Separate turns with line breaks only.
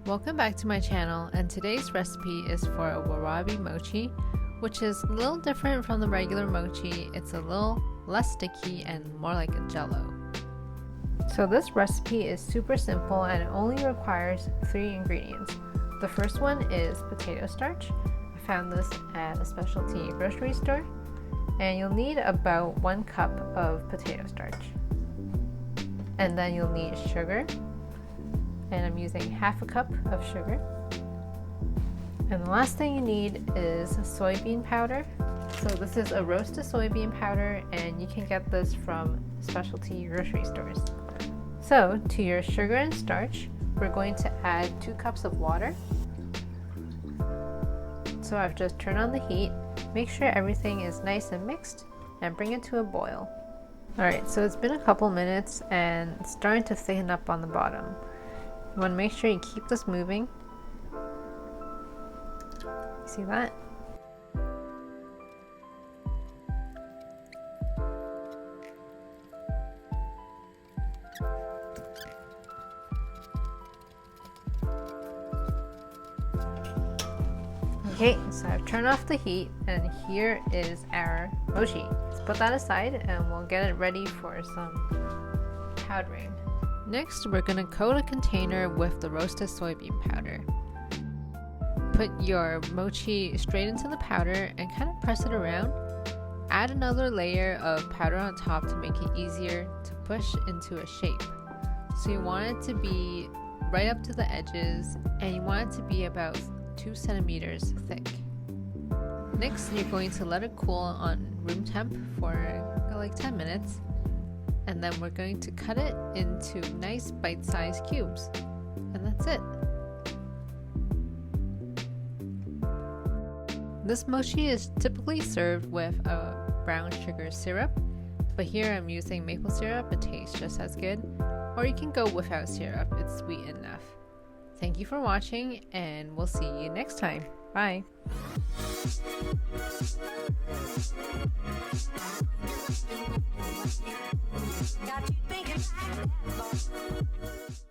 Welcome back to my channel, and today's recipe is for a Warabi Mochi, which is a little different from the regular mochi. It's a little less sticky and more like a jello. So this recipe is super simple and it only requires 3 ingredients. The first one is potato starch. I found this at a specialty grocery store, and you'll need about 1 cup of potato starch. And then you'll need sugar, and I'm using half a cup of sugar. And the last thing you need is soybean powder. So this is a roasted soybean powder, and you can get this from specialty grocery stores. So to your sugar and starch, we're going to add 2 cups of water. So I've just turned on the heat. Make sure everything is nice and mixed and bring it to a boil. Alright, so it's been a couple minutes and it's starting to thicken up on the bottom. You want to make sure you keep this moving. See that? Okay, so I've turned off the heat and here is our mochi. Let's put that aside and we'll get it ready for some powdering. Next, we're going to coat a container with the roasted soybean powder. Put your mochi straight into the powder and kind of press it around. Add another layer of powder on top to make it easier to push into a shape. So you want it to be right up to the edges, and you want it to be about 2 centimeters thick. Next, you're going to let it cool on room temp for like 10 minutes. And then we're going to cut it into nice bite-sized cubes. And that's it. This mochi is typically served with a brown sugar syrup, but here I'm using maple syrup. It tastes just as good. Or you can go without syrup, it's sweet enough. Thank you for watching, and we'll see you next time. Bye! Got you thinking.